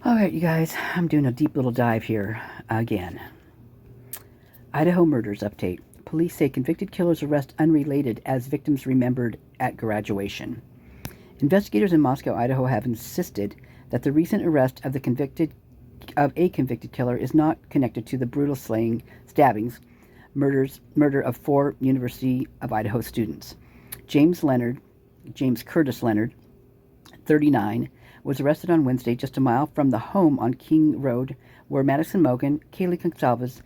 All right, you guys, I'm doing a deep little dive here again. Idaho murders update. Police say convicted killer's arrest unrelated as victims remembered at graduation. Investigators in Moscow, Idaho have insisted that the recent arrest of a convicted killer is not connected to the brutal stabbings, murder of 4 University of Idaho students. James Curtis Leonard, 39, was arrested on Wednesday just a mile from the home on King Road where Madison Mogan, Kelley Gonsalves,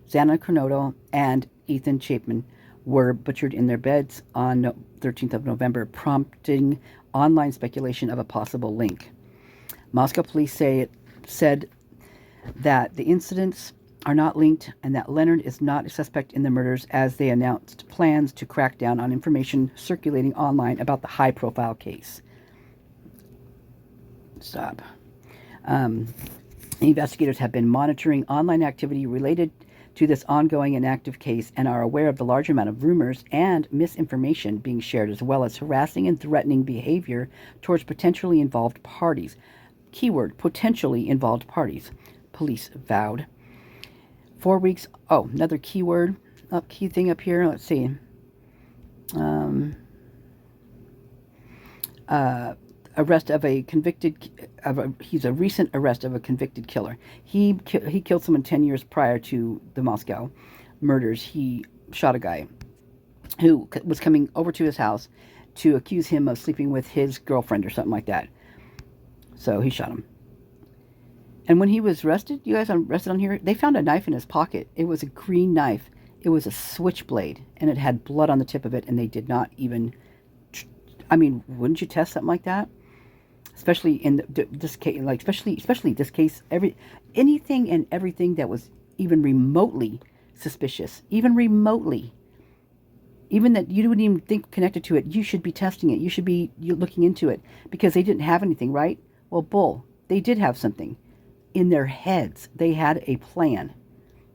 Xana Kernodle, and Ethan Chapin were butchered in their beds on 13th of November, prompting online speculation of a possible link. Moscow police said that the incidents are not linked and that Leonard is not a suspect in the murders, as they announced plans to crack down on information circulating online about the high-profile case. Investigators have been monitoring online activity related to this ongoing and active case and are aware of the large amount of rumors and misinformation being shared, as well as harassing and threatening behavior towards potentially involved parties. Keyword, potentially involved parties, police vowed. 4 weeks, another keyword, key thing up here, let's see. Arrest of a convicted, he's a recent arrest of a convicted killer. He killed someone 10 years prior to the Moscow murders. He shot a guy who was coming over to his house to accuse him of sleeping with his girlfriend or something like that. So he shot him. And when he was arrested, you guys arrested on here, they found a knife in his pocket. It was a green knife. It was a switchblade, and it had blood on the tip of it, and they did not even, wouldn't you test something like that? Especially in this case, especially this case, anything and everything that was even remotely suspicious, even that you wouldn't even think connected to it, you should be testing it. You should be looking into it, because they didn't have anything, right? Well, bull. They did have something in their heads. They had a plan.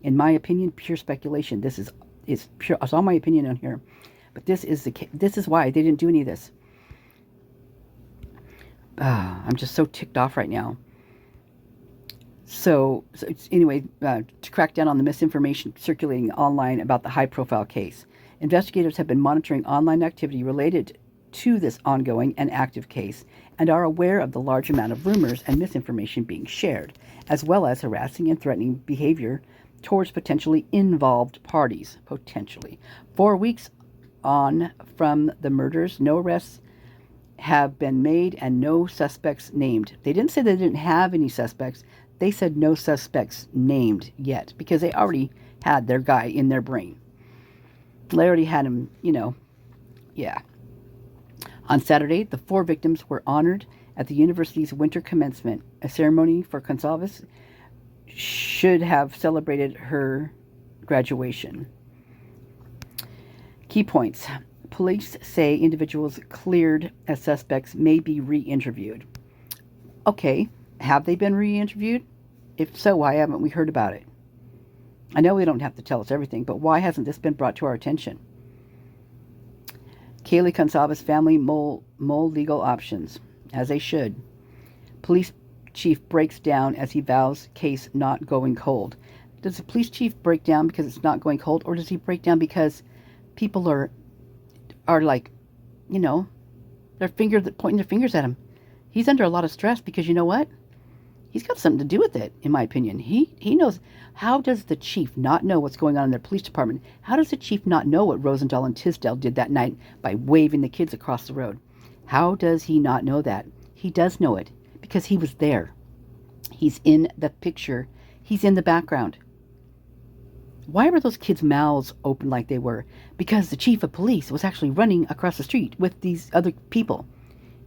In my opinion, pure speculation. This is pure. It's all my opinion on here, but this is why they didn't do any of this. I'm just so ticked off right now. So anyway, to crack down on the misinformation circulating online about the high-profile case, investigators have been monitoring online activity related to this ongoing and active case and are aware of the large amount of rumors and misinformation being shared, as well as harassing and threatening behavior towards potentially involved parties. 4 weeks on from the murders, no arrests have been made and no suspects named. They didn't say they didn't have any suspects. They said no suspects named yet, because they already had their guy in their brain. They already had him, yeah. On Saturday, the 4 victims were honored at the university's winter commencement. A ceremony for Gonsalves should have celebrated her graduation. Key points. Police say individuals cleared as suspects may be re-interviewed. Okay, have they been re-interviewed? If so, why haven't we heard about it? I know they don't have to tell us everything, but why hasn't this been brought to our attention? Kelley Gonsalves family mull legal options, as they should. Police chief breaks down as he vows case not going cold. Does the police chief break down because it's not going cold, or does he break down because people are like, they're pointing their fingers at him? He's under a lot of stress because, you know what? He's got something to do with it, in my opinion. He knows. How does the chief not know what's going on in their police department? How does the chief not know what Rosendahl and Tisdale did that night by waving the kids across the road? How does he not know that? He does know it because he was there. He's in the picture. He's in the background. Why were those kids' mouths open like they were? Because the chief of police was actually running across the street with these other people.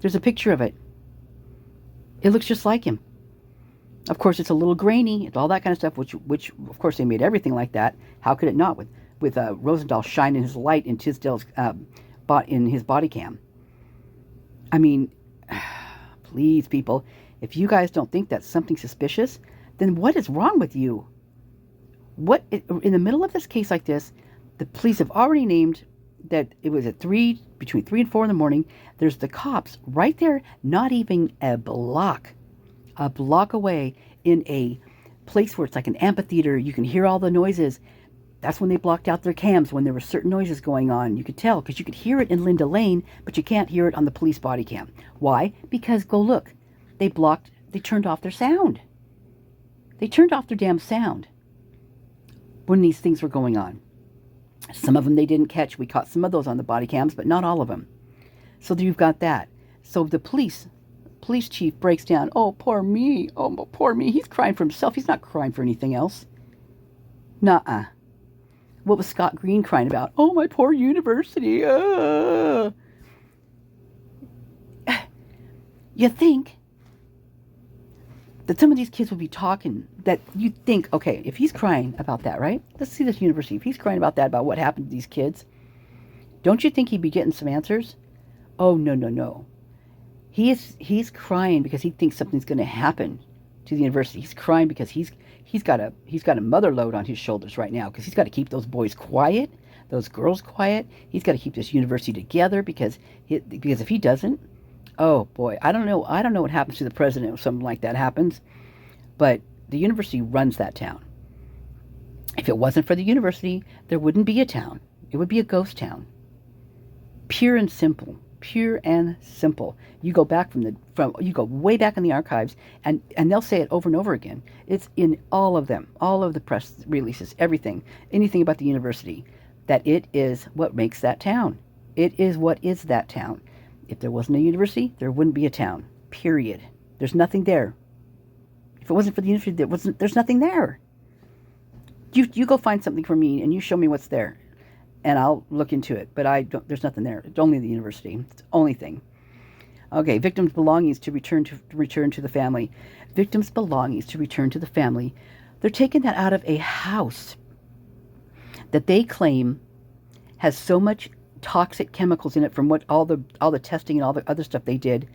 There's a picture of it. It looks just like him. Of course, it's a little grainy. It's all that kind of stuff, which of course, they made everything like that. How could it not? With Rosendahl shining his light in Tisdale's in his body cam. I mean, please, people, if you guys don't think that's something suspicious, then what is wrong with you? What, in the middle of this case like this, the police have already named that it was between 3 and 4 in the morning. There's the cops right there, not even a block a block away in a place where it's like an amphitheater. You can hear all the noises. That's when they blocked out their cams, when there were certain noises going on. You could tell because you could hear it in Linda Lane, but you can't hear it on the police body cam. Why? Because go look. They turned off their sound. They turned off their damn sound when these things were going on. Some of them they didn't catch. We caught some of those on the body cams, but not all of them. So you've got that. So the police chief breaks down. Oh, poor me. Oh, poor me. He's crying for himself. He's not crying for anything else. Nuh-uh. What was Scott Green crying about? Oh, my poor university. You think that some of these kids would be talking, that you think, okay, if he's crying about that, right? Let's see this university. If he's crying about that, about what happened to these kids, don't you think he'd be getting some answers? Oh, no. He's crying because he thinks something's going to happen to the university. He's crying because he's got a mother load on his shoulders right now, because he's got to keep those boys quiet, those girls quiet. He's got to keep this university together because if he doesn't, oh boy, I don't know what happens to the president if something like that happens, but the university runs that town. If it wasn't for the university, there wouldn't be a town. It would be a ghost town. Pure and simple. You go back you go way back in the archives, and they'll say it over and over again. It's in all of them, all of the press releases, everything, anything about the university, that it is what makes that town. It is what is that town. If there wasn't a university, there wouldn't be a town. Period. There's nothing there. If it wasn't for the university, there's nothing there. You go find something for me and you show me what's there, and I'll look into it. But there's nothing there. It's only the university. It's the only thing. Okay, victims' belongings to return to the family. Victims' belongings to return to the family. They're taking that out of a house that they claim has so much toxic chemicals in it from what all the testing and all the other stuff they did,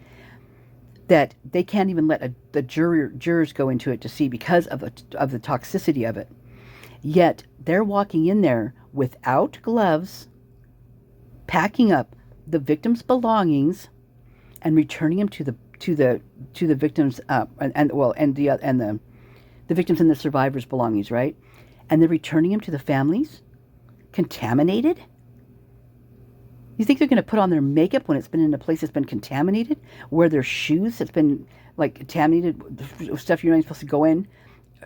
that they can't even let the jurors go into it to see because of the toxicity of it. Yet they're walking in there without gloves, packing up the victim's belongings and returning them to the victims the victims and the survivors' belongings, right? And they're returning them to the families contaminated. You think they're going to put on their makeup when it's been in a place that's been contaminated? Wear their shoes that's been like contaminated, stuff you're not supposed to go in?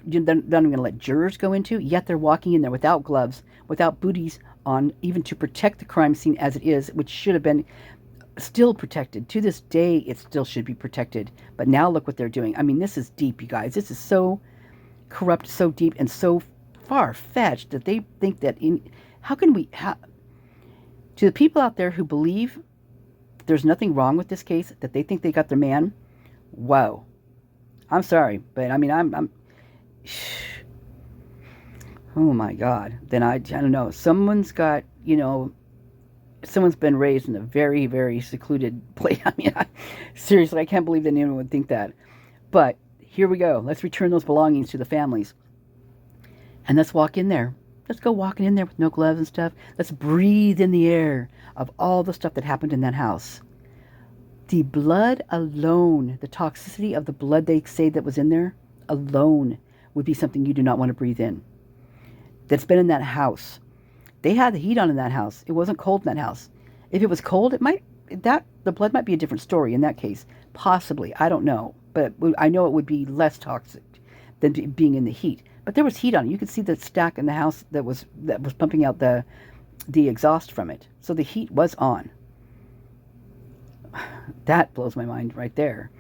They're not even going to let jurors go into? Yet they're walking in there without gloves, without booties on, even to protect the crime scene as it is, which should have been still protected. To this day, it still should be protected. But now look what they're doing. I mean, this is deep, you guys. This is so corrupt, so deep, and so far-fetched that they think that to the people out there who believe there's nothing wrong with this case, that they think they got their man, whoa. I'm sorry, but I mean, I'm oh my God. Then I don't know. Someone's been raised in a very, very secluded place. I mean, seriously, I can't believe that anyone would think that. But here we go. Let's return those belongings to the families. And let's walk in there. Let's go walking in there with no gloves and stuff. Let's breathe in the air of all the stuff that happened in that house. The blood alone, the toxicity of the blood they say that was in there alone would be something you do not want to breathe in. That's been in that house. They had the heat on in that house. It wasn't cold in that house. If it was cold, the blood might be a different story in that case. Possibly. I don't know. But I know it would be less toxic than being in the heat. But there was heat on it. You could see the stack in the house that was pumping out the exhaust from it. So the heat was on. That blows my mind right there.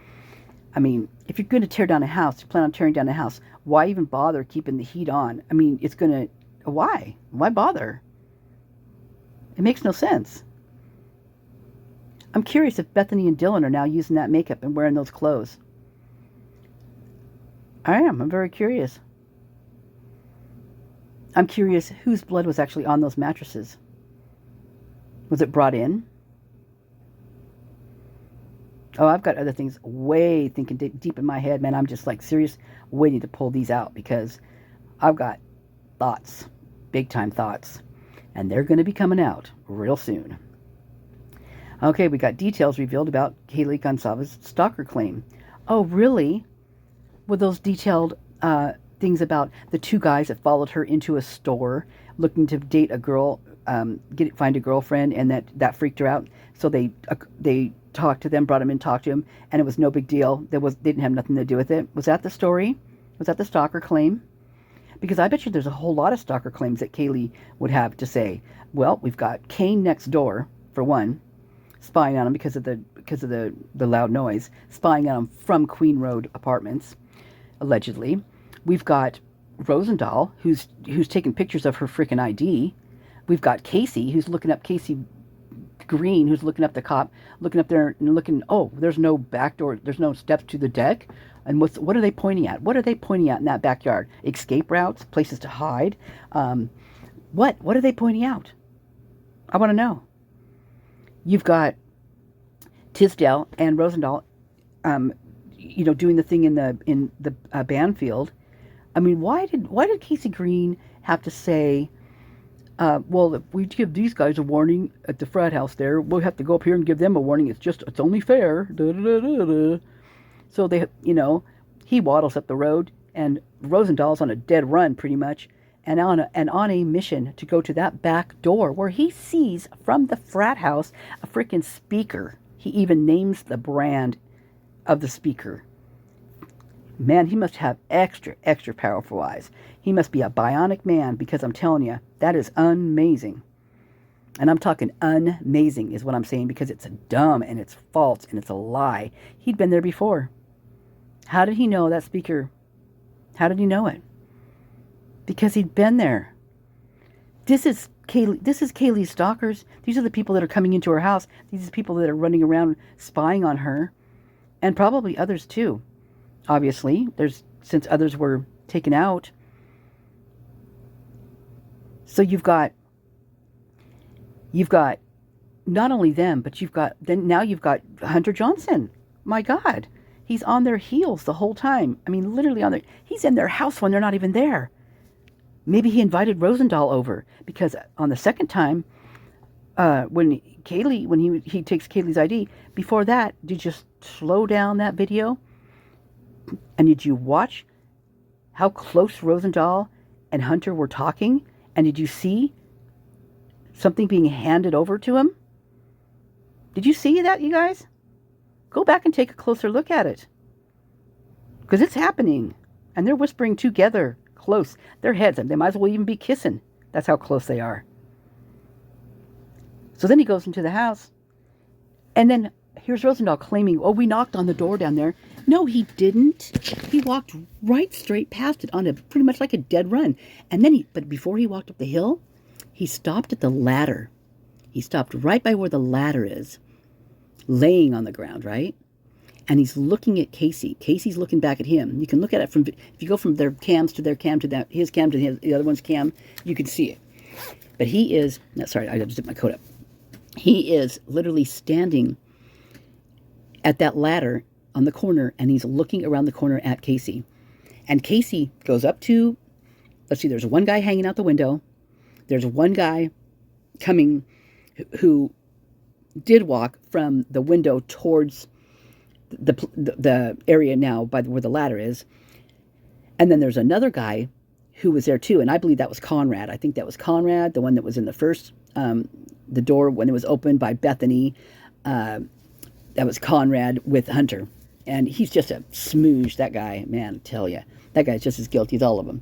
I mean, if you're going to tear down a house, you plan on tearing down a house, why even bother keeping the heat on? I mean, it's going to... Why? Why bother? It makes no sense. I'm curious if Bethany and Dylan are now using that makeup and wearing those clothes. I'm very curious. I'm curious whose blood was actually on those mattresses. Was it brought in? Oh, I've got other things way thinking deep in my head, man. I'm just like serious waiting to pull these out because I've got thoughts, big time thoughts, and they're going to be coming out real soon. Okay, we got details revealed about Kaylee Gonzalez's stalker claim. Oh, really? with those detailed things about the two guys that followed her into a store looking to date a girl, find a girlfriend, and that freaked her out. So they talked to them, brought them in, talked to him, and it was no big deal. They didn't have nothing to do with it. Was that the story? Was that the stalker claim? Because I bet you there's a whole lot of stalker claims that Kelley would have to say. Well, we've got Kane next door, for one, spying on him because of the loud noise, spying on him from Queen Road Apartments, allegedly. We've got Rosendahl, who's taking pictures of her freaking ID. We've got Casey, who's looking up Casey Green, who's looking up the cop, looking up there and looking, oh, there's no back door, there's no steps to the deck. And what are they pointing at? What are they pointing at in that backyard? Escape routes, places to hide. What are they pointing out? I want to know. You've got Tisdale and Rosendahl, doing the thing in the Banfield. I mean, why did Casey Green have to say, well, if we give these guys a warning at the frat house there, we'll have to go up here and give them a warning. It's only fair. Da, da, da, da, da. So he waddles up the road, and Rosendahl's on a dead run pretty much, and on a mission to go to that back door where he sees from the frat house a freaking speaker. He even names the brand of the speaker. Man, he must have extra powerful eyes. He must be a bionic man, because I'm telling you, that is amazing. And I'm talking amazing is what I'm saying, because it's dumb and it's false and it's a lie. He'd been there before. How did he know that speaker? How did he know it? Because he'd been there. This is Kelley's stalkers. These are the people that are coming into her house. These are the people that are running around spying on her. And probably others too. Obviously, since others were taken out. So you've got not only them, but you've got Hunter Johnson. My God, he's on their heels the whole time. I mean, literally he's in their house when they're not even there. Maybe he invited Rosendahl over, because on the second time, when he takes Kelley's ID, before that, did you just slow down that video? And did you watch how close Rosendahl and Hunter were talking? And did you see something being handed over to him? Did you see that, you guys? Go back and take a closer look at it. Because it's happening. And they're whispering together, close. Their heads, they might as well even be kissing. That's how close they are. So then he goes into the house. And then here's Rosendahl claiming, oh, we knocked on the door down there. No, he didn't. He walked right straight past it on pretty much like a dead run. And then but before he walked up the hill, he stopped at the ladder. He stopped right by where the ladder is, laying on the ground, right? And he's looking at Casey. Casey's looking back at him. You can look at it if you go from their cams to their cam to his cam to the other one's cam, you can see it. But he is, sorry, I just did my coat up. He is literally standing at that ladder on the corner, and he's looking around the corner at Casey. And Casey goes up to, let's see, there's one guy hanging out the window. There's one guy coming who did walk from the window towards the area now by where the ladder is. And then there's another guy who was there too, and I believe that was Conrad. I think that was Conrad, the one that was in the first, the door when it was opened by Bethany. That was Conrad with Hunter. And he's just a smooge, that guy, man, I tell you. That guy's just as guilty as all of them.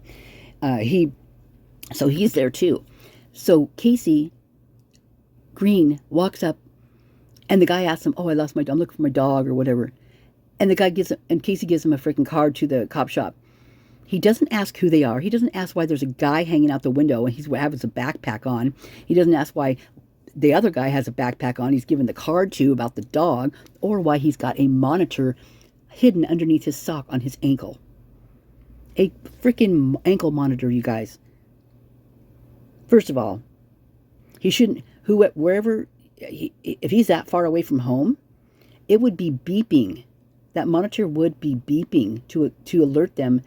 So he's there too. So Casey Green walks up, and the guy asks him, oh, I'm looking for my dog or whatever. And Casey gives him a freaking card to the cop shop. He doesn't ask who they are. He doesn't ask why there's a guy hanging out the window and he's having a backpack on. He doesn't ask why the other guy has a backpack on he's given the card to about the dog, or why he's got a monitor hidden underneath his sock on his ankle. A freaking ankle monitor, you guys. First of all, he shouldn't, if he's that far away from home, it would be beeping. That monitor would be beeping to alert them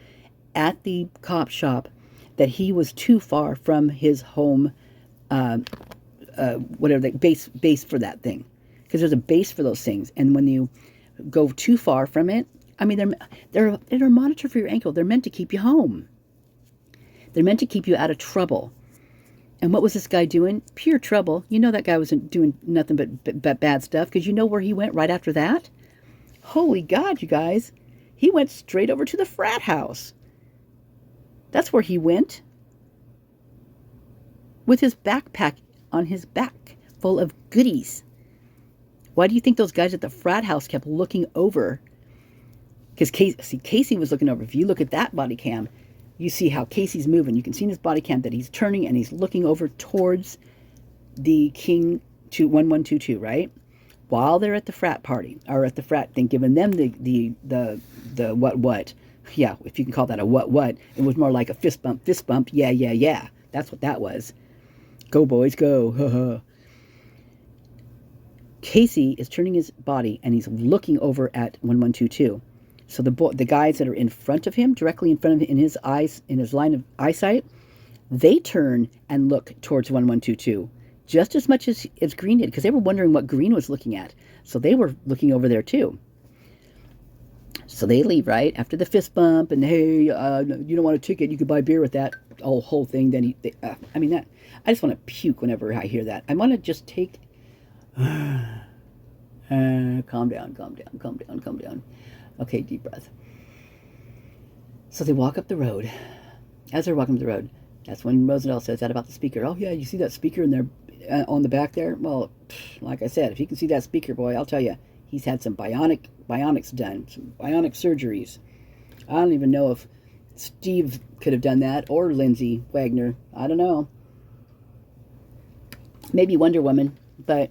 at the cop shop that he was too far from his home, whatever the base for that thing. Because there's a base for those things. And when you go too far from it, I mean, they're a monitor for your ankle. They're meant to keep you home. They're meant to keep you out of trouble. And what was this guy doing? Pure trouble. You know that guy wasn't doing nothing but bad stuff, because you know where he went right after that? Holy God, you guys. He went straight over to the frat house. That's where he went. With his backpack on his back, full of goodies. Why do you think those guys at the frat house kept looking over? Because Casey was looking over. If you look at that body cam, you see how Casey's moving. You can see in his body cam that he's turning and he's looking over towards the King 1122, right? While they're at the frat party, or at the frat thing, giving them the what. Yeah, if you can call that a what. It was more like a fist bump. Yeah. That's what that was. Go, boys, go. Casey is turning his body and he's looking over at 1122. So the guys that are in front of him, directly in front of him, in his eyes, in his line of eyesight, they turn and look towards 1122, just as much as Green did, because they were wondering what Green was looking at. So they were looking over there too. So they leave, right, after the fist bump, and hey, you don't want a ticket, you could buy beer with that whole thing. Then I just want to puke whenever I hear that. I want to just take, calm down. Okay, deep breath. So they walk up the road. As they're walking up the road, that's when Rosendahl says that about the speaker. Oh yeah, you see that speaker in there on the back there? Well, like I said, if you can see that speaker, boy, I'll tell you, he's had some bionics done, some bionic surgeries. I don't even know if Steve could have done that, or Lindsay Wagner. I don't know. Maybe Wonder Woman, but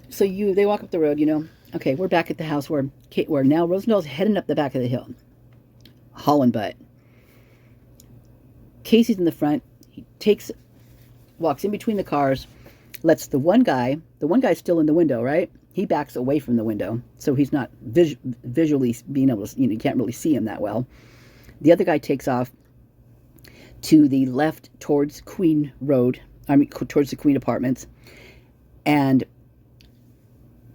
so they walk up the road, you know. Okay, we're back at the house where now Rosendahl's heading up the back of the hill, hauling butt. Casey's in the front. He walks in between the cars, lets the one guy's still in the window, right? He backs away from the window, so he's not visually being able to, you can't really see him that well. The other guy takes off to the left towards Queen Road, towards the Queen Apartments, and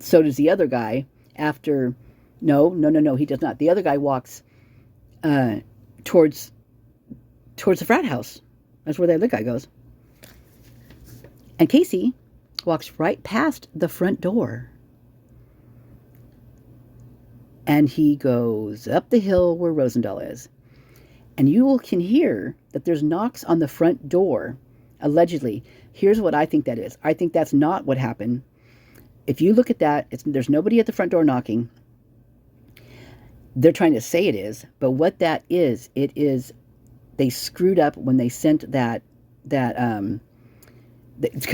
so does the other guy. No, he does not. The other guy walks towards the frat house. That's where the other guy goes. And Casey walks right past the front door. And he goes up the hill where Rosendahl is. And you can hear that there's knocks on the front door, allegedly. Here's what I think that is. I think that's not what happened. If you look at that, there's nobody at the front door knocking. They're trying to say it is, but what that is, it is they screwed up when they sent that because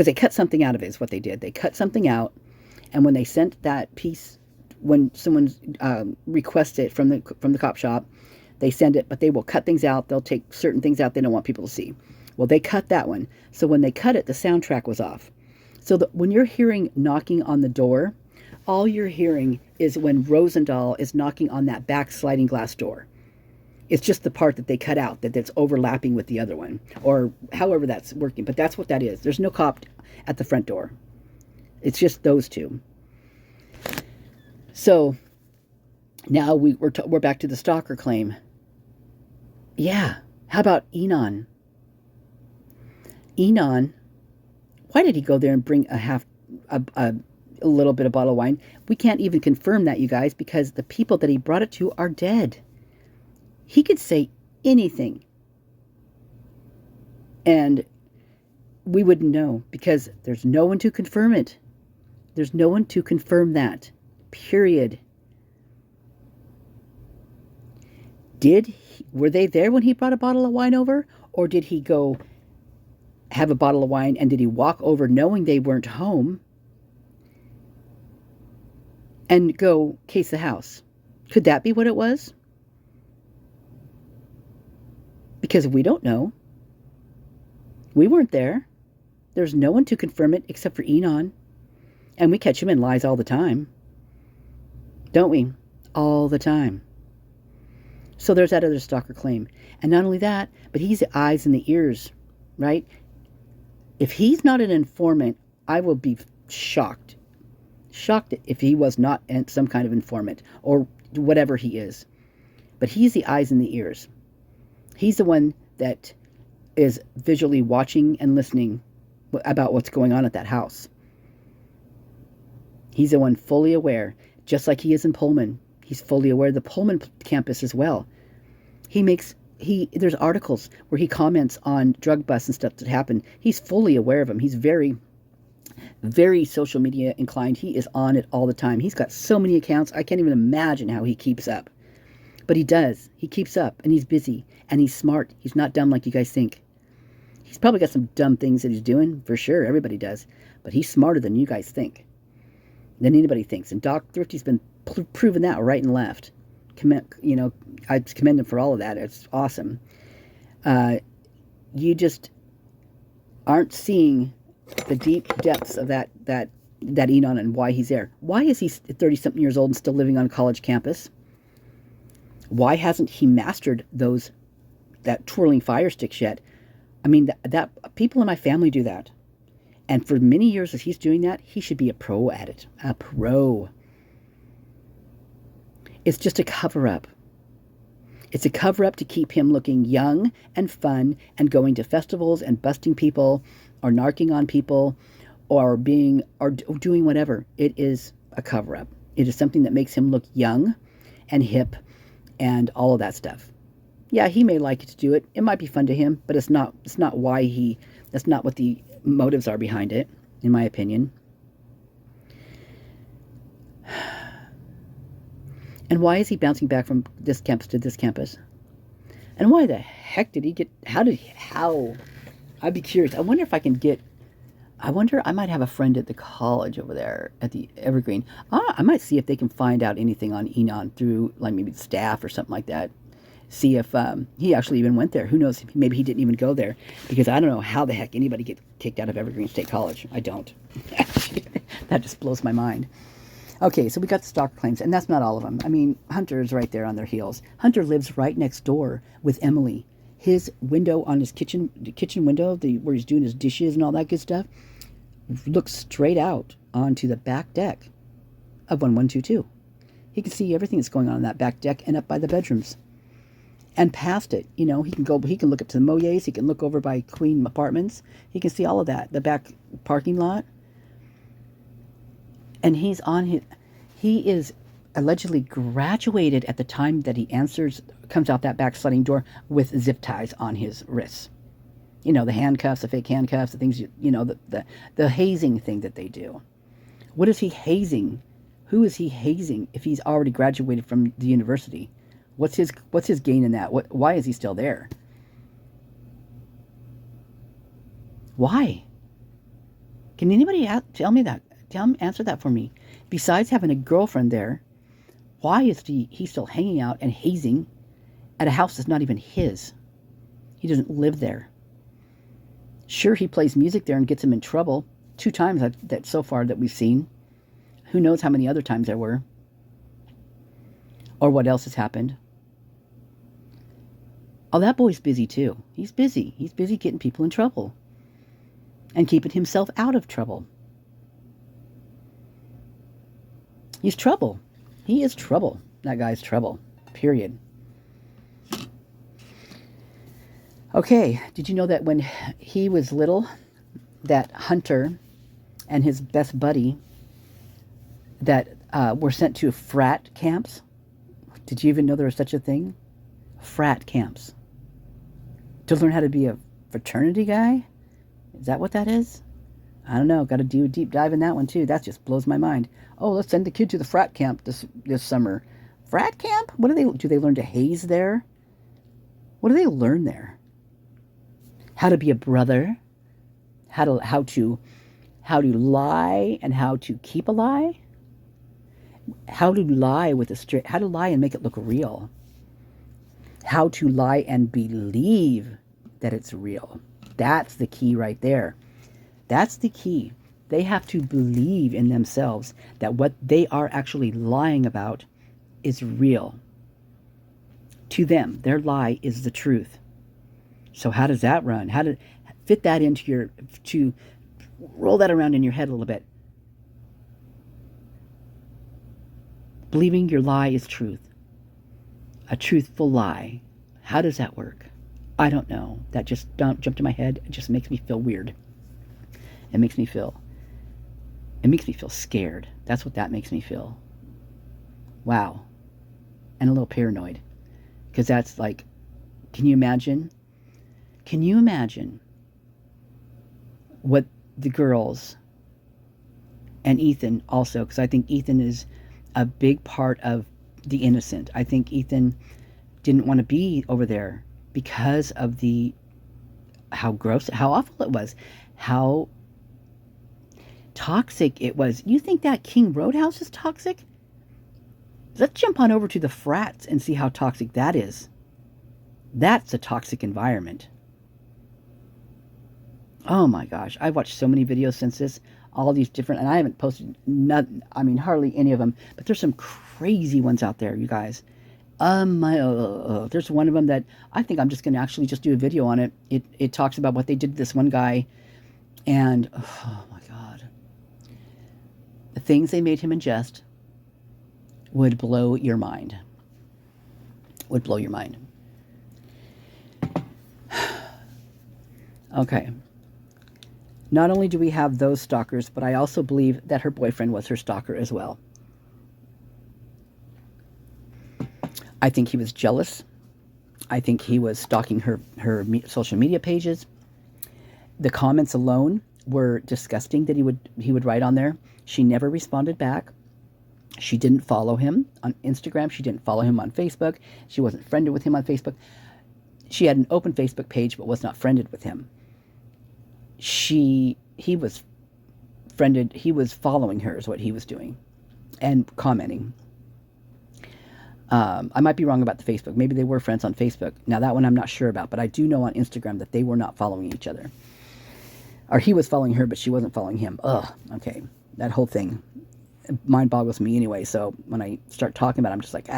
they cut something out of it is what they did. They cut something out, and when they sent that piece, when someone requests it from the cop shop, they send it, but they will cut things out. They'll take certain things out they don't want people to see. Well, they cut that one. So when they cut it, the soundtrack was off. So when you're hearing knocking on the door, all you're hearing is when Rosendahl is knocking on that back sliding glass door. It's just the part that they cut out, that's overlapping with the other one, or however that's working. But that's what that is. There's no cop at the front door. It's just those two. So now we're back to the stalker claim. Yeah. How about Enon? Enon, why did he go there and bring a little bit of bottle of wine? We can't even confirm that, you guys, because the people that he brought it to are dead. He could say anything, and we wouldn't know, because there's no one to confirm it. There's no one to confirm that. Period. Were they there when he brought a bottle of wine over? Or did he go have a bottle of wine, and did he walk over knowing they weren't home and go case the house? Could that be what it was? Because we don't know. We weren't there. There's no one to confirm it except for Enon. And we catch him in lies all the time. Don't we? All the time. So there's that other stalker claim. And not only that, but he's the eyes and the ears, right? If he's not an informant, I will be shocked. Shocked if he was not some kind of informant or whatever he is. But he's the eyes and the ears. He's the one that is visually watching and listening about what's going on at that house. He's the one fully aware, just like he is in Pullman. He's fully aware of the Pullman campus as well. There's articles where he comments on drug busts and stuff that happen. He's fully aware of them. He's very, very social media inclined. He is on it all the time. He's got so many accounts. I can't even imagine how he keeps up. But he does. He keeps up, and he's busy, and he's smart. He's not dumb like you guys think. He's probably got some dumb things that he's doing, for sure. Everybody does. But he's smarter than you guys think, than anybody thinks. And Doc Thrifty's been proving that right and left. I commend him for all of that. It's awesome. You just aren't seeing the deep depths of that Enon and why he's there. Why is he 30-something years old and still living on a college campus? Why hasn't he mastered that twirling fire sticks yet? I mean, that people in my family do that. And for many years as he's doing that, he should be a pro at it. A pro. It's just a cover-up. It's a cover-up to keep him looking young and fun and going to festivals and busting people or narking on people or doing whatever. It is a cover-up. It is something that makes him look young and hip and all of that stuff. Yeah, he may like to do it. It might be fun to him, but it's not why that's not what the motives are behind it, in my opinion. And why is he bouncing back from this campus to this campus? And why the heck did he get, how? I'd be curious. I wonder I might have a friend at the college over there at the Evergreen. I might see if they can find out anything on Enon through like maybe the staff or something like that. See if he actually even went there. Who knows? Maybe he didn't even go there, because I don't know how the heck anybody gets kicked out of Evergreen State College. I don't. That just blows my mind. Okay, so we got the stalker claims, and that's not all of them. I mean, Hunter is right there on their heels. Hunter lives right next door with Emily. His window on his kitchen window, where he's doing his dishes and all that good stuff, looks straight out onto the back deck of 1122. He can see everything that's going on that back deck and up by the bedrooms. And past it, he can look up to the Moyes, he can look over by Queen Apartments, he can see all of that, the back parking lot. And he is allegedly graduated at the time that he comes out that back sliding door with zip ties on his wrists. The handcuffs, the fake handcuffs, the things, the hazing thing that they do. What is he hazing? Who is he hazing if he's already graduated from the university? What's his gain in that? Why is he still there? Why? Can anybody tell me that? Answer that for me. Besides having a girlfriend there, why is he still hanging out and hazing at a house that's not even his? He doesn't live there. Sure, he plays music there and gets him in trouble 2 times that so far that we've seen. Who knows how many other times there were? Or what else has happened? Oh, that boy's busy too. He's busy. He's busy getting people in trouble. And keeping himself out of trouble. He's trouble. He is trouble. That guy's trouble. Period. Okay, did you know that when he was little, that Hunter and his best buddy that were sent to frat camps? Did you even know there was such a thing? Frat camps. To learn how to be a fraternity guy? Is that what that is? I don't know. Got to do a deep dive in that one too. That just blows my mind. Oh, let's send the kid to the frat camp this summer. Frat camp? What do they learn to haze there? What do they learn there? How to be a brother? How to lie and how to keep a lie? How to lie how to lie and make it look real? How to lie and believe that it's real? That's the key right there. That's the key. They have to believe in themselves that what they are actually lying about is real. To them, their lie is the truth. So how does that run? How to fit that into to roll that around in your head a little bit. Believing your lie is truth. A truthful lie. How does that work? I don't know. That just jumped in my head. It just makes me feel weird. It makes me feel scared. That's what that makes me feel. Wow. And a little paranoid. Because that's like, can you imagine? Can you imagine what the girls and Ethan also, because I think Ethan is a big part of the innocent. I think Ethan didn't want to be over there because of how gross, how awful it was, how toxic it was. You think that King Roadhouse is toxic? Let's jump on over to the frats and see how toxic that is. That's a toxic environment. Oh my gosh, I've watched so many videos since this, all these different, and I haven't posted hardly any of them, but there's some crazy ones out there, you guys. There's one of them that I think I'm just going to actually just do a video on it. It talks about what they did to this one guy, and oh my God, the things they made him ingest would blow your mind. Would blow your mind. Okay. Not only do we have those stalkers, but I also believe that her boyfriend was her stalker as well. I think he was jealous. I think he was stalking her social media pages. The comments alone were disgusting that he would write on there. She never responded back. She didn't follow him on Instagram. She didn't follow him on Facebook. She wasn't friended with him on Facebook. She had an open Facebook page but was not friended with him. He was friended. He was following her is what he was doing and commenting. I might be wrong about the Facebook. Maybe they were friends on Facebook. Now that one I'm not sure about, but I do know on Instagram that they were not following each other. Or he was following her, but she wasn't following him. Ugh, okay. That whole thing mind boggles me anyway, so when I start talking about it, I'm just like,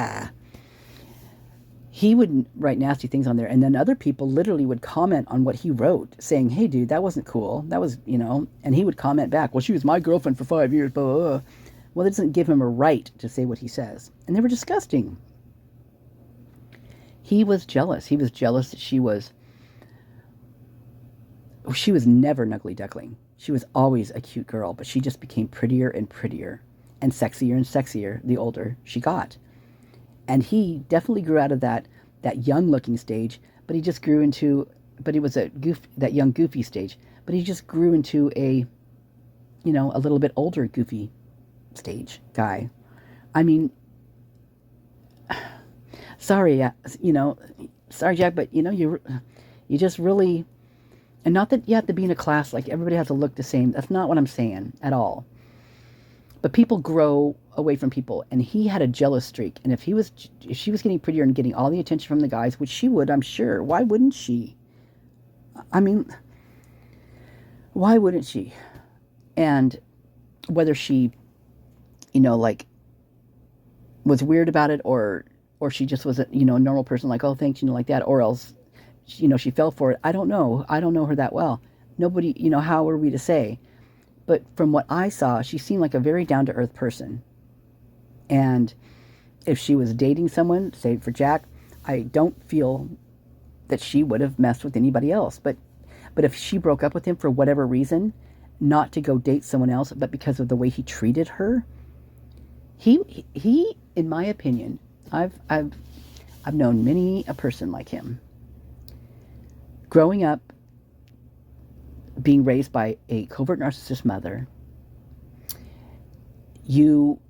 He would write nasty things on there, and then other people literally would comment on what he wrote, saying, hey, dude, that wasn't cool. That was, and he would comment back, well, she was my girlfriend for 5 years, blah, blah, blah. Well, that doesn't give him a right to say what he says. And they were disgusting. He was jealous. He was jealous that she was never an ugly duckling. She was always a cute girl, but she just became prettier and prettier and sexier the older she got. And he definitely grew out of that young-looking stage, but he just grew into, he was that young, goofy stage, but he just grew into a little bit older, goofy stage guy. I mean, sorry, Jack, but you just really, and not that you have to be in a class like everybody has to look the same. That's not what I'm saying at all. But people grow away from people, and he had a jealous streak. And if she was getting prettier and getting all the attention from the guys, which she would, I'm sure. Why wouldn't she? I mean, why wouldn't she? And whether she, was weird about it, or she just was a normal person, like, oh, thanks, like that, or else, she fell for it. I don't know. I don't know her that well. Nobody, how are we to say? But from what I saw, she seemed like a very down-to-earth person. And if she was dating someone, say for Jack, I don't feel that she would have messed with anybody else. But if she broke up with him for whatever reason, not to go date someone else, but because of the way he treated her, he in my opinion, I've known many a person like him. Growing up, being raised by a covert narcissist mother, you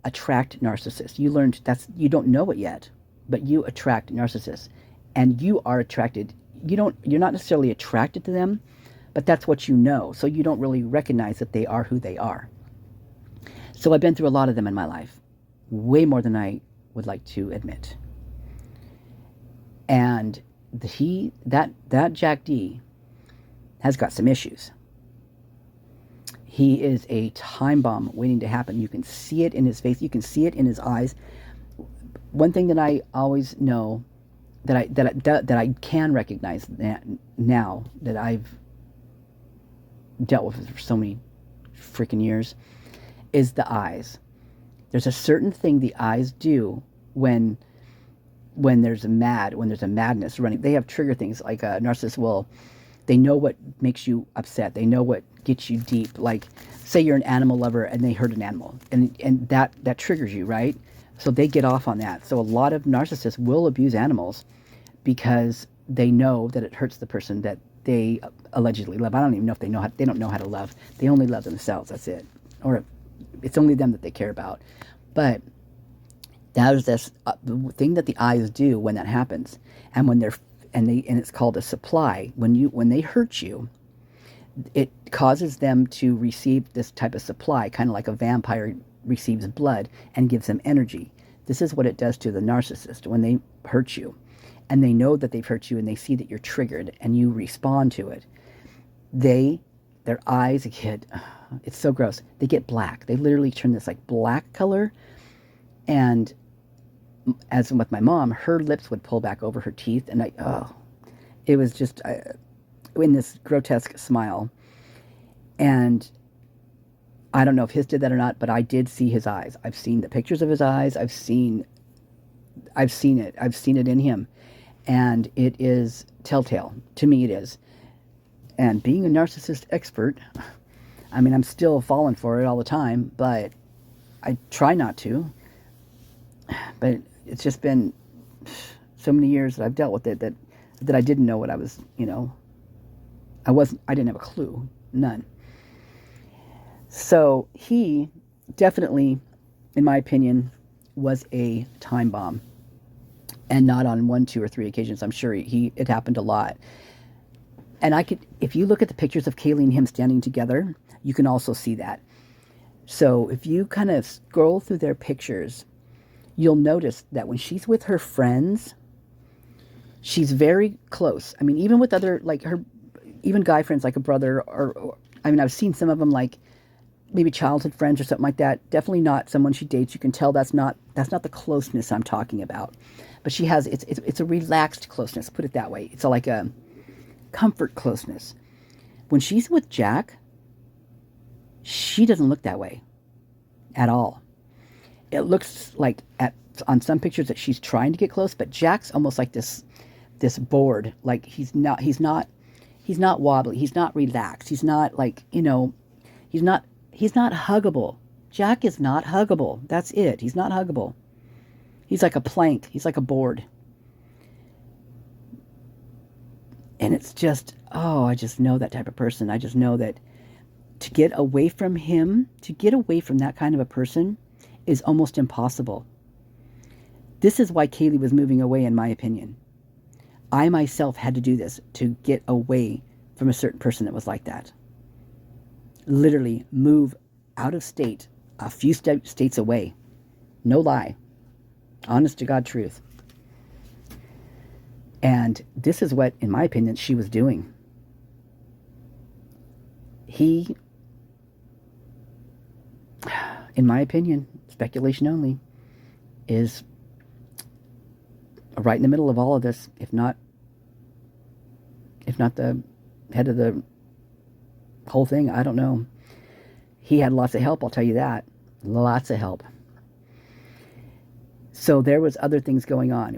attract narcissists. You learned you don't know it yet, but you attract narcissists, and you are attracted. You're not necessarily attracted to them, but that's what you know. So you don't really recognize that they are who they are. So I've been through a lot of them in my life, way more than I would like to admit. And that Jack D has got some issues. He is a time bomb waiting to happen. You can see it in his face. You can see it in his eyes. One thing that I always know, that I can recognize now that I've dealt with it for so many freaking years, is the eyes. There's a certain thing the eyes do when there's a madness running. They have trigger things like a narcissist will. They know what makes you upset. They know what gets you deep. Like, say you're an animal lover and they hurt an animal, and that triggers you, right? So they get off on that. So a lot of narcissists will abuse animals because they know that it hurts the person that they allegedly love. I don't even know if they don't know how to love. They only love themselves. That's it. Or it's only them that they care about. But that is this the thing that the eyes do when that happens, and when it's called a supply. When they hurt you, it causes them to receive this type of supply, kind of like a vampire receives blood and gives them energy. This is what it does to the narcissist when they hurt you, and they know that they've hurt you, and they see that you're triggered, and you respond to it. Their eyes get, it's so gross. They get black. They literally turn this like black color, and as with my mom, her lips would pull back over her teeth, and it was just in this grotesque smile. And I don't know if his did that or not, but I did see his eyes. I've seen the pictures of his eyes. I've seen it. I've seen it in him, and it is telltale. To me, it is. And being a narcissist expert, I mean, I'm still falling for it all the time, but I try not to. But it's just been so many years that I've dealt with it that I didn't know what I was, I didn't have a clue. None. So he definitely, in my opinion, was a time bomb. And not on 1, 2, or 3 occasions. I'm sure it happened a lot. And if you look at the pictures of Kaylee and him standing together, you can also see that. So if you kind of scroll through their pictures, you'll notice that when she's with her friends, she's very close. I mean, even with other, like even guy friends, like a brother, or I mean, I've seen some of them like maybe childhood friends or something like that. Definitely not someone she dates. You can tell that's not the closeness I'm talking about. But she has, it's a relaxed closeness, put it that way. It's like a comfort closeness. When she's with Jack, she doesn't look that way at all. It looks like on some pictures that she's trying to get close, but Jack's almost like this bored. Like he's not wobbly. He's not relaxed. He's not like, he's not huggable. Jack is not huggable. That's it. He's not huggable. He's like a plank. He's like a board. And it's just, I just know that type of person. I just know that to get away from him, to get away from that kind of a person is almost impossible. This is why Kaylee was moving away, in my opinion. I myself had to do this to get away from a certain person that was like that. Literally move out of state, a few states away. No lie. Honest to God truth. And this is what, in my opinion, she was doing. He, in my opinion, speculation only, is right in the middle of all of this, if not the head of the whole thing. I don't know. He had lots of help, I'll tell you that. Lots of help. So there was other things going on.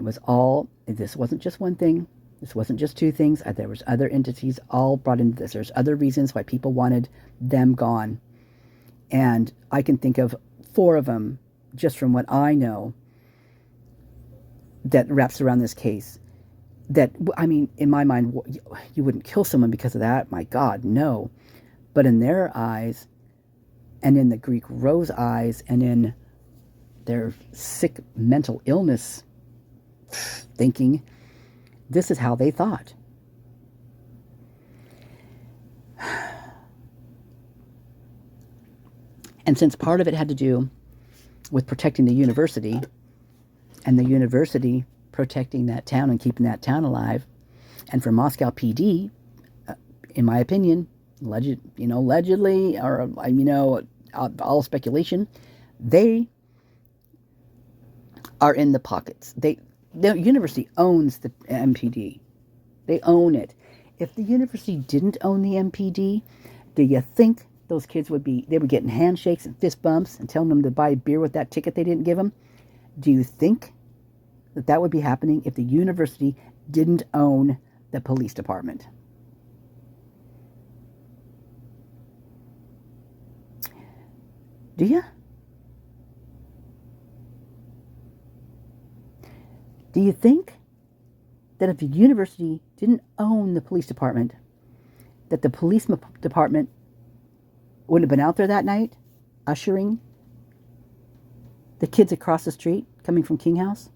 This wasn't just one thing. This wasn't just 2 things. There was other entities all brought into this. There's other reasons why people wanted them gone. And I can think of 4 of them, just from what I know, that wraps around this case. That, I mean, in my mind, you wouldn't kill someone because of that. My God, no. But in their eyes, and in the Greek rose eyes, and in their sick mental illness thinking, this is how they thought. And since part of it had to do with protecting the university, and the university protecting that town and keeping that town alive, and for Moscow PD, in my opinion, allegedly, or all speculation, they are in the pockets. The university owns the MPD. They own it. If the university didn't own the MPD, do you think those kids would be, they were getting handshakes and fist bumps and telling them to buy beer with that ticket they didn't give them? Do you think that that would be happening if the university didn't own the police department? Do you? Do you think that if the university didn't own the police department, that the police department wouldn't have been out there that night ushering the kids across the street coming from King House,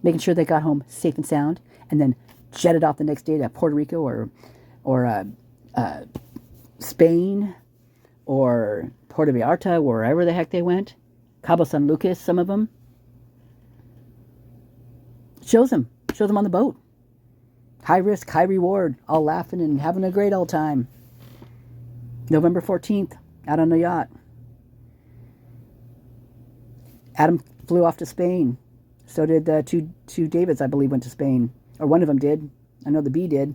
making sure they got home safe and sound, and then jetted off the next day to Puerto Rico or Spain or Puerto Vallarta, wherever the heck they went, Cabo San Lucas, some of them. Shows them on the boat. High risk, high reward, all laughing and having a great old time. November 14th, out on a yacht. Adam flew off to Spain. So did the two Davids, I believe, went to Spain. Or one of them did. I know the B did.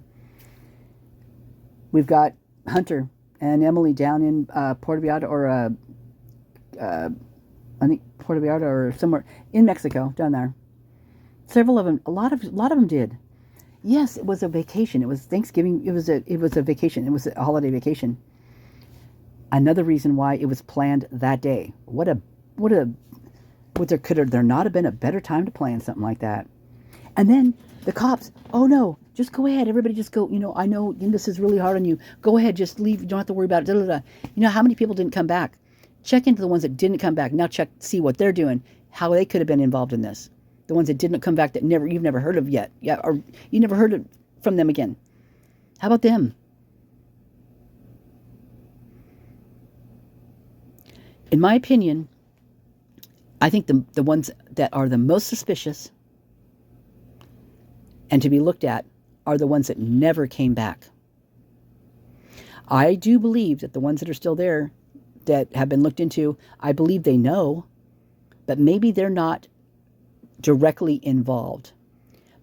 We've got Hunter and Emily down in Puerto Vallarta, or I think Puerto Vallarta or somewhere in Mexico, down there. Several of them, a lot of them did. Yes, it was a vacation. It was Thanksgiving. It was a vacation. It was a holiday vacation. Another reason why it was planned that day. Could there not have been a better time to plan something like that? And then the cops, oh no, just go ahead. Everybody just go, I know this is really hard on you. Go ahead, just leave. You don't have to worry about it. Da, da, da. You know how many people didn't come back? Check into the ones that didn't come back. Now see what they're doing, how they could have been involved in this. The ones that didn't come back that you've never heard of yet. Yeah, or you never heard from them again. How about them? In my opinion, I think the ones that are the most suspicious and to be looked at are the ones that never came back. I do believe that the ones that are still there that have been looked into, I believe they know, but maybe they're not directly involved.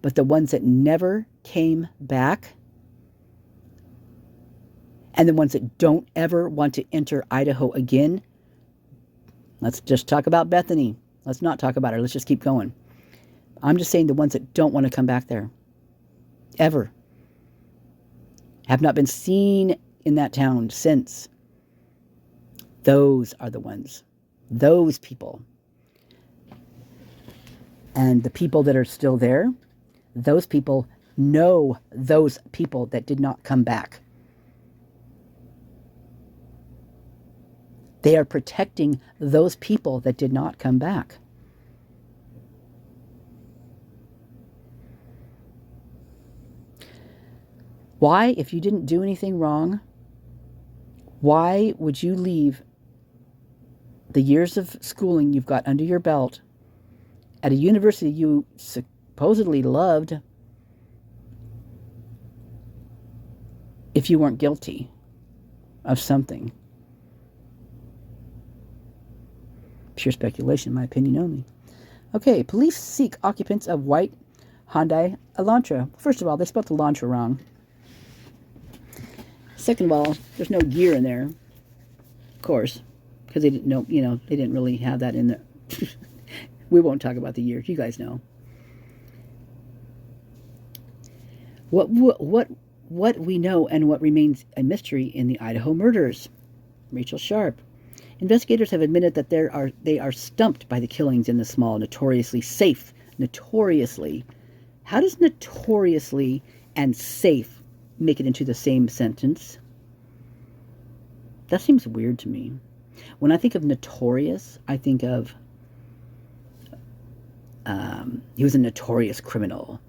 But the ones that never came back, and the ones that don't ever want to enter Idaho again, let's just talk about Bethany. Let's not talk about her. Let's just keep going. I'm just saying the ones that don't want to come back there, ever, have not been seen in that town since. Those are the ones. Those people. And the people that are still there, those people know those people that did not come back. They are protecting those people that did not come back. Why, if you didn't do anything wrong, why would you leave the years of schooling you've got under your belt at a university you supposedly loved if you weren't guilty of something? Pure speculation, my opinion only. Okay, police seek occupants of white Hyundai Elantra. First of all, they spelled the Elantra wrong. Second of all, there's no gear in there, of course, because they didn't know, they didn't really have that in there. We won't talk about the years. You guys know. What we know and what remains a mystery in the Idaho murders. Rachel Sharp. Investigators have admitted that they are stumped by the killings in the small, notoriously safe. Notoriously. How does notoriously and safe make it into the same sentence? That seems weird to me. When I think of notorious, I think of he was a notorious criminal,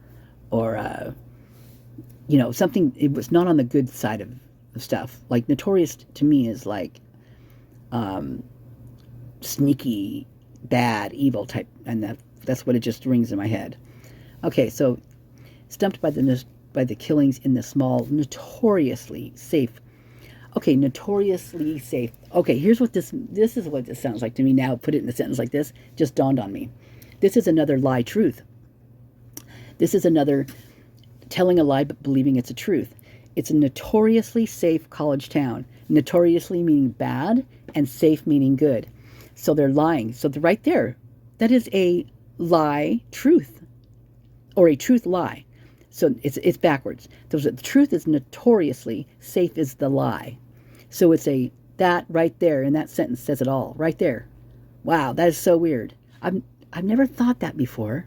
or something. It was not on the good side of stuff. Like notorious to me is like sneaky, bad, evil type, and that's what it just rings in my head. Okay, so stumped by the killings in the small, notoriously safe. Okay, notoriously safe. Okay, here's what this is what this sounds like to me now. Put it in a sentence like this. Just dawned on me. This is another lie truth. This is another telling a lie but believing it's a truth. It's a notoriously safe college town. Notoriously meaning bad and safe meaning good. So they're lying. So right there, that is a lie truth, or a truth lie. So it's backwards. So the truth is notoriously, safe is the lie. So it's that right there in that sentence says it all. Right there. Wow, that is so weird. I've never thought that before.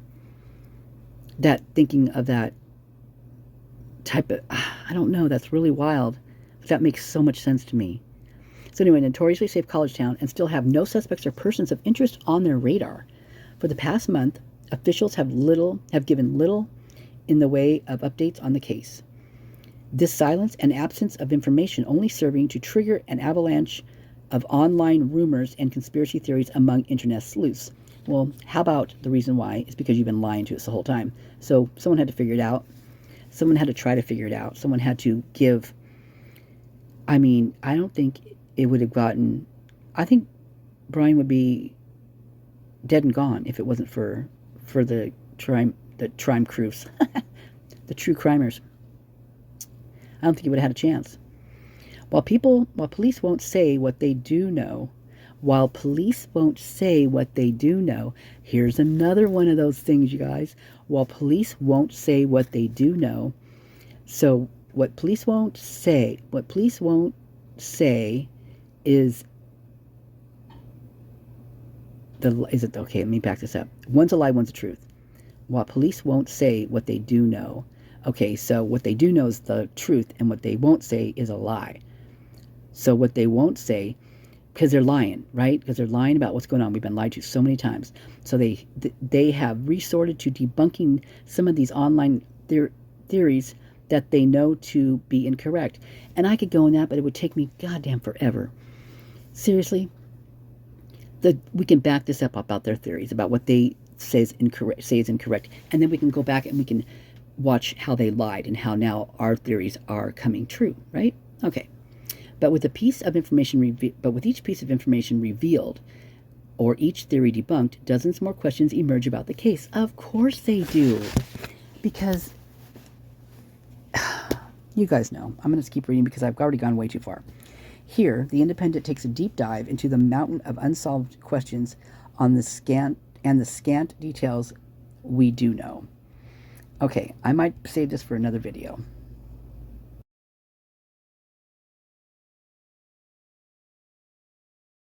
That thinking of that type of, I don't know, that's really wild. But that makes so much sense to me. So anyway, notoriously safe college town, and still have no suspects or persons of interest on their radar. For the past month, officials have given little in the way of updates on the case. This silence and absence of information only serving to trigger an avalanche of online rumors and conspiracy theories among internet sleuths. Well, how about the reason why? It's because you've been lying to us the whole time. So someone had to figure it out. Someone had to try to figure it out. Someone had to give. I mean, I don't think it would have gotten. I think Brian would be dead and gone if it wasn't for the crime crews, the true crimers. I don't think he would have had a chance. While police won't say what they do know, here's another one of those things, you guys. While police won't say what they do know, so what police won't say is okay, let me back this up. One's a lie, one's a truth. While police won't say what they do know, okay, so what they do know is the truth, and what they won't say is a lie. So what they won't say, because they're lying, right? Because they're lying about what's going on. We've been lied to so many times. So they have resorted to debunking some of these online theories that they know to be incorrect. And I could go in that, but it would take me goddamn forever. Seriously, we can back this up about their theories, about what they say is incorrect, and then we can go back and we can watch how they lied and how now our theories are coming true, right? Okay. But with each piece of information revealed or each theory debunked, dozens more questions emerge about the case. Of course they do. Because you guys know, I'm going to keep reading because I've already gone way too far. Here, the Independent takes a deep dive into the mountain of unsolved questions on the scant details we do know. Okay, I might save this for another video.